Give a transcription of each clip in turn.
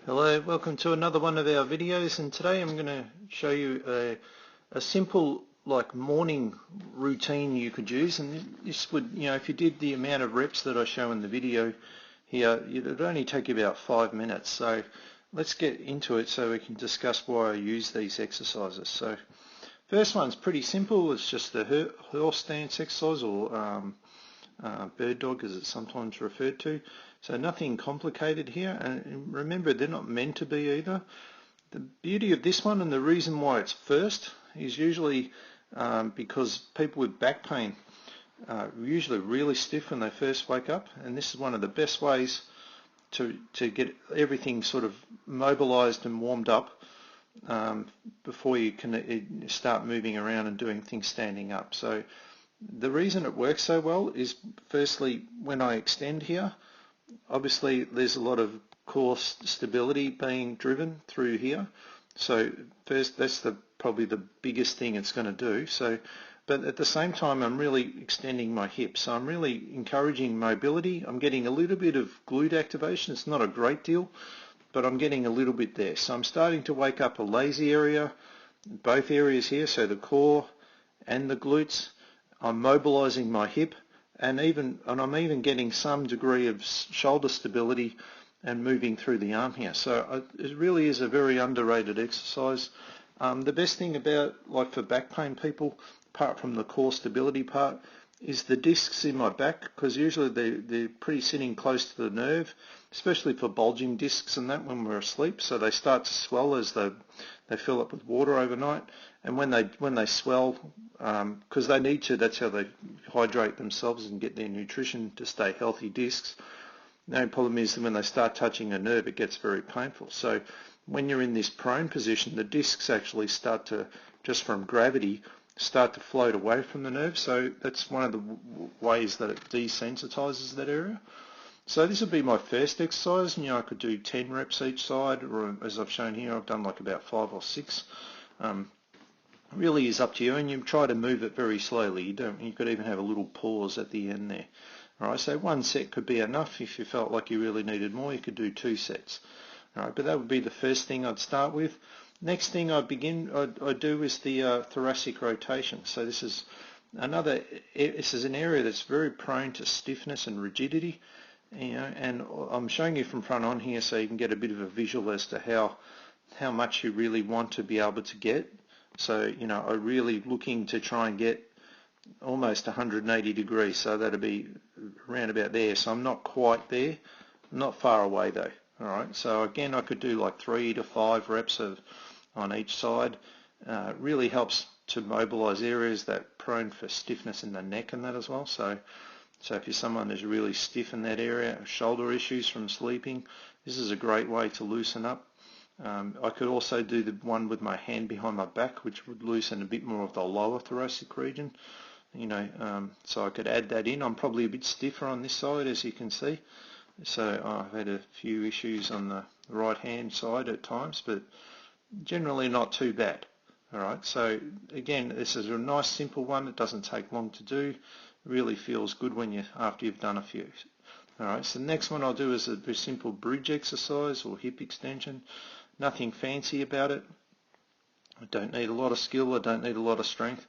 Hello, welcome to another one of our videos, and today I'm going to show you a simple morning routine you could use. And this would, if you did the amount of reps that I show in the video here, it would only take you about 5 minutes. So let's get into it so we can discuss why I use these exercises. So first one's pretty simple. It's just the horse stance exercise, or bird dog as it's sometimes referred to. So nothing complicated here, and remember, they're not meant to be either. The beauty of this one, and the reason why it's first, is usually because people with back pain are usually really stiff when they first wake up, and this is one of the best ways to get everything sort of mobilized and warmed up before you can start moving around and doing things standing up. So the reason it works so well is, firstly, when I extend here, obviously there's a lot of core stability being driven through here. So first, that's probably the biggest thing it's going to do. So, but at the same time, I'm really extending my hips. So I'm really encouraging mobility. I'm getting a little bit of glute activation. It's not a great deal, but I'm getting a little bit there. So I'm starting to wake up a lazy area, both areas here, so the core and the glutes. I'm mobilizing my hip, and I'm even getting some degree of shoulder stability and moving through the arm here. So it really is a very underrated exercise. The best thing about, for back pain people, apart from the core stability part, is the discs in my back, because usually they're pretty sitting close to the nerve, especially for bulging discs and that when we're asleep. So they start to swell as they fill up with water overnight, and when they swell, because they need to, that's how they hydrate themselves and get their nutrition to stay healthy discs. The only problem is that when they start touching a nerve, it gets very painful. So when you're in this prone position, the discs actually start to, just from gravity, start to float away from the nerve. So that's one of the ways that it desensitizes that area. So this would be my first exercise, and I could do 10 reps each side, or as I've shown here, I've done about 5 or 6. Really is up to you, and you try to move it very slowly. You could even have a little pause at the end there. All right, so 1 set could be enough. If you felt like you really needed more, you could do 2 sets. All right, but that would be the first thing I'd start with. Next thing I'd do is the thoracic rotation. So this is an area that's very prone to stiffness and rigidity. And I'm showing you from front on here so you can get a bit of a visual as to how much you really want to be able to get. So, I'm really looking to try and get almost 180 degrees, so that'll be around about there. So I'm not quite there, not far away though. All right, so again, I could do 3 to 5 reps on each side. Really helps to mobilize areas that prone for stiffness in the neck and that as well. So if you're someone who's really stiff in that area, shoulder issues from sleeping, this is a great way to loosen up. I could also do the one with my hand behind my back, which would loosen a bit more of the lower thoracic region. So I could add that in. I'm probably a bit stiffer on this side, as you can see. So I've had a few issues on the right hand side at times, but generally not too bad. All right, so again, this is a nice simple one. It doesn't take long to do. Really feels good after you've done a few. All right, so the next one I'll do is a very simple bridge exercise or hip extension. Nothing fancy about it. I don't need a lot of skill. I don't need a lot of strength.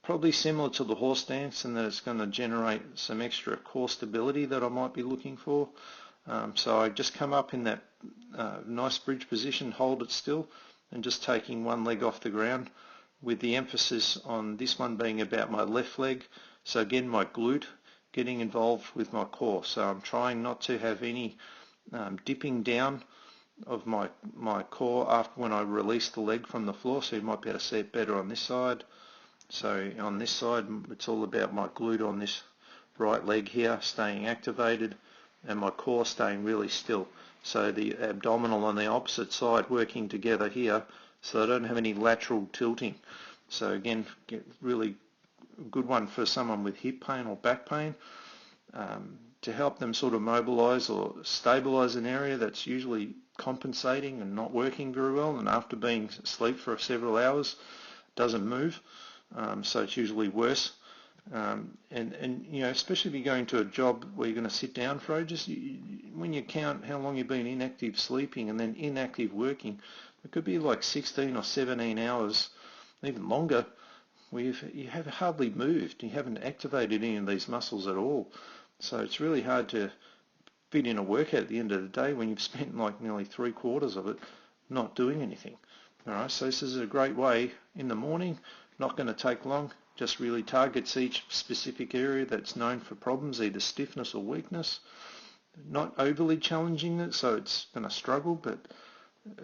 Probably similar to the horse stance in that it's going to generate some extra core stability that I might be looking for. So I just come up in that nice bridge position, hold it still, and just taking one leg off the ground, with the emphasis on this one being about my left leg. So again, my glute getting involved with my core. So I'm trying not to have any dipping down of my core after when I release the leg from the floor. So you might be able to see it better on this side. So on this side, it's all about my glute on this right leg here staying activated, and my core staying really still. So the abdominal on the opposite side working together here, so I don't have any lateral tilting. So again, really good one for someone with hip pain or back pain, to help them sort of mobilize or stabilize an area that's usually compensating and not working very well, and after being asleep for several hours doesn't move. So it's usually worse. And you know, especially if you're going to a job where you're going to sit down for ages, when you count how long you've been inactive sleeping and then inactive working, it could be like 16 or 17 hours, even longer, where you have hardly moved. You haven't activated any of these muscles at all. So it's really hard to fit in a workout at the end of the day when you've spent like nearly 3/4 of it not doing anything. All right, so this is a great way in the morning, not going to take long, just really targets each specific area that's known for problems, either stiffness or weakness. Not overly challenging it, so it's going to struggle, but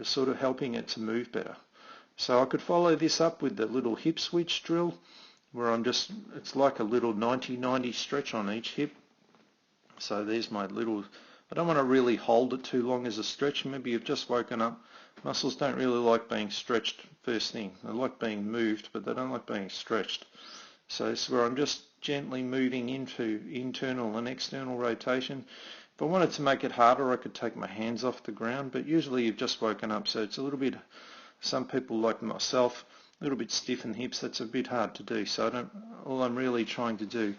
sort of helping it to move better. So I could follow this up with the little hip switch drill, where it's like a little 90-90 stretch on each hip. So there's my little, I don't want to really hold it too long as a stretch. Maybe you've just woken up. Muscles don't really like being stretched first thing. They like being moved, but they don't like being stretched. So this is where I'm just gently moving into internal and external rotation. If I wanted to make it harder, I could take my hands off the ground, but usually you've just woken up, so it's a little bit, some people like myself, a little bit stiff in the hips. That's a bit hard to do. So all I'm really trying to do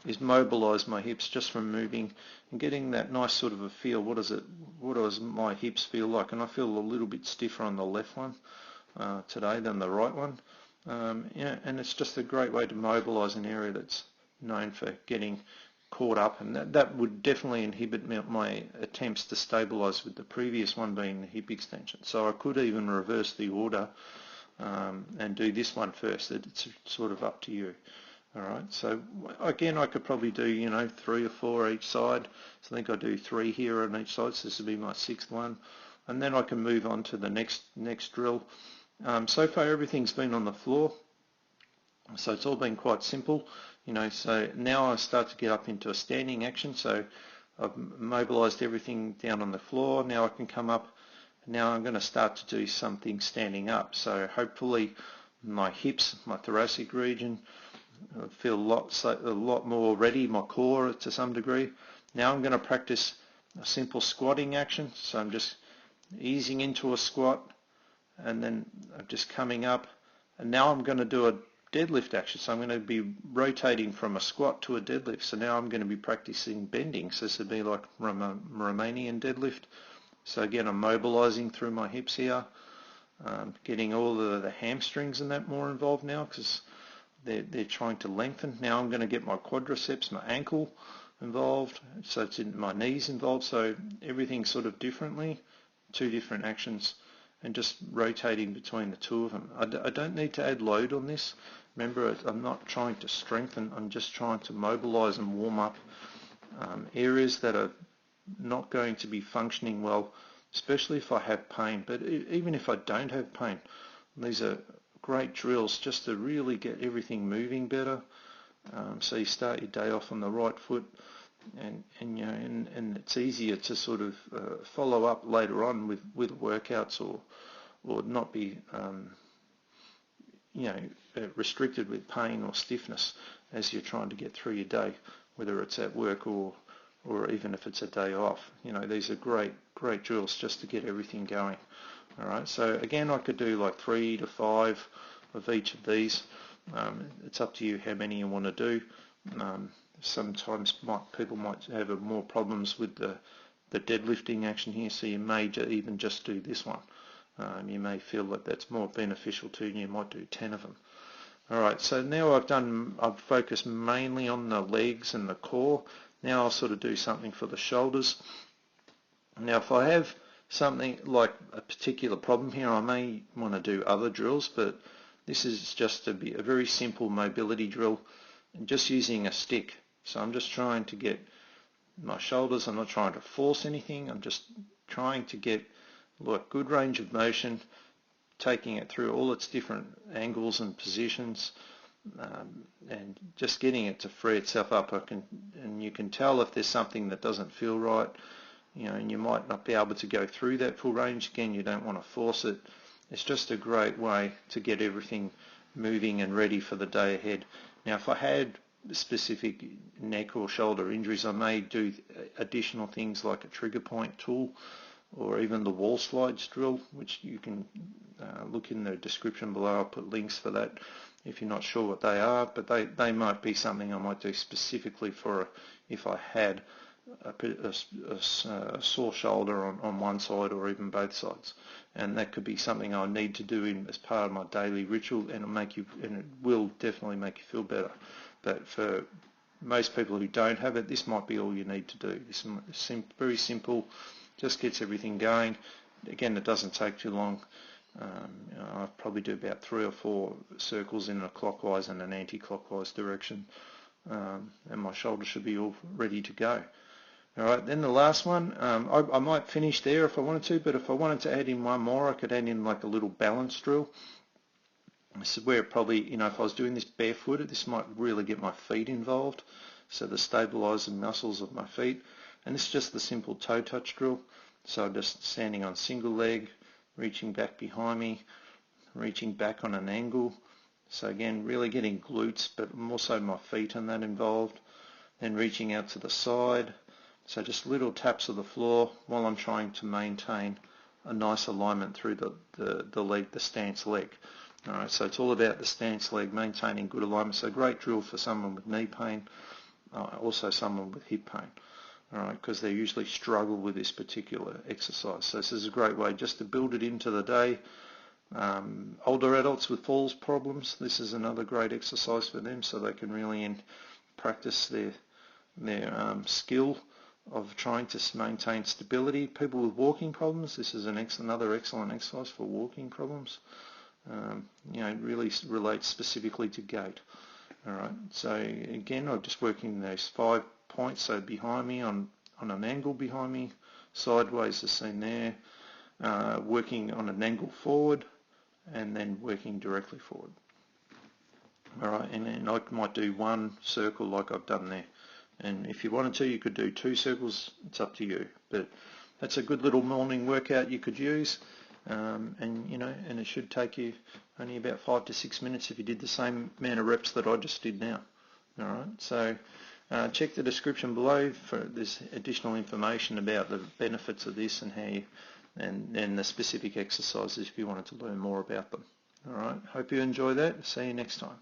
is mobilize my hips just from moving and getting that nice sort of a feel. What does my hips feel like? And I feel a little bit stiffer on the left one today than the right one. Yeah, and it's just a great way to mobilize an area that's known for getting caught up, and that would definitely inhibit my attempts to stabilize with the previous one being the hip extension. So I could even reverse the order and do this one first. It's sort of up to you. All right, so again, I could probably do, you know, 3 or 4 each side. So I think I do 3 here on each side, so this will be my 6th one. And then I can move on to the next drill. So far everything's been on the floor, so it's all been quite simple, you know. So now I start to get up into a standing action. So I've mobilized everything down on the floor. Now I can come up. Now I'm going to start to do something standing up. So hopefully my hips, my thoracic region, I feel a lot more ready, my core to some degree. Now I'm going to practice a simple squatting action. So I'm just easing into a squat, and then I'm just coming up, and now I'm going to do a deadlift action. So I'm going to be rotating from a squat to a deadlift. So now I'm going to be practicing bending. So this would be like Romanian deadlift. So again, I'm mobilizing through my hips here, getting all the hamstrings and that more involved now, because they're trying to lengthen. Now I'm going to get my quadriceps, my ankle involved, so it's in my knees involved, so everything sort of differently, 2 different actions, and just rotating between the 2 of them. I don't need to add load on this. Remember, I'm not trying to strengthen, I'm just trying to mobilize and warm up areas that are not going to be functioning well, especially if I have pain. But even if I don't have pain, these are great drills just to really get everything moving better. So you start your day off on the right foot, and you know, and it's easier to sort of follow up later on with workouts, or not be you know, restricted with pain or stiffness as you're trying to get through your day, whether it's at work or even if it's a day off. You know, these are great drills just to get everything going. All right, so again, I could do like 3 to 5 of each of these. It's up to you how many you want to do. Sometimes people might have more problems with the deadlifting action here, so you may even just do this one. You may feel that that's more beneficial to you, and you might do 10 of them. All right, so now I've focused mainly on the legs and the core. Now I'll sort of do something for the shoulders. Now if I have something like a particular problem here, I may want to do other drills, but this is just to be a very simple mobility drill, just using a stick. So I'm just trying to get my shoulders, I'm not trying to force anything, I'm just trying to get good range of motion, taking it through all its different angles and positions, and just getting it to free itself up. And you can tell if there's something that doesn't feel right, you know, and you might not be able to go through that full range. Again, you don't want to force it. It's just a great way to get everything moving and ready for the day ahead. Now, if I had specific neck or shoulder injuries, I may do additional things like a trigger point tool, or even the wall slides drill, which you can look in the description below. I'll put links for that. if you're not sure what they are, but they might be something I might do specifically for if I had a sore shoulder on one side or even both sides, and that could be something I need to do as part of my daily ritual, and it will definitely make you feel better. But for most people who don't have it, this might be all you need to do. This is very simple, just gets everything going. Again, it doesn't take too long. I probably do about 3 or 4 circles in a clockwise and an anti-clockwise direction, and my shoulder should be all ready to go. Alright, then the last one, I might finish there if I wanted to, but if I wanted to add in one more, I could add in like a little balance drill. This is where probably, if I was doing this barefooted, this might really get my feet involved, so the stabilising muscles of my feet. And this is just the simple toe touch drill. So I'm just standing on single leg, reaching back behind me, reaching back on an angle. So again, really getting glutes, but also my feet in that involved. Then reaching out to the side. So just little taps of the floor while I'm trying to maintain a nice alignment through the leg, the stance leg. Alright, so it's all about the stance leg, maintaining good alignment. So great drill for someone with knee pain, also someone with hip pain. Alright, because they usually struggle with this particular exercise. So this is a great way just to build it into the day. Older adults with falls problems, this is another great exercise for them, so they can really practice their skill of trying to maintain stability. People with walking problems, this is another excellent exercise for walking problems. It really relates specifically to gait. Alright, so again, I'm just working those 5 points, so behind me on an angle behind me, sideways as seen there, working on an angle forward, and then working directly forward. Alright, and then I might do 1 circle like I've done there. And if you wanted to, you could do 2 circles, it's up to you. But that's a good little morning workout you could use. And it should take you only about 5 to 6 minutes if you did the same amount of reps that I just did now. Alright, so check the description below for this additional information about the benefits of this and and the specific exercises if you wanted to learn more about them. Alright, hope you enjoy that. See you next time.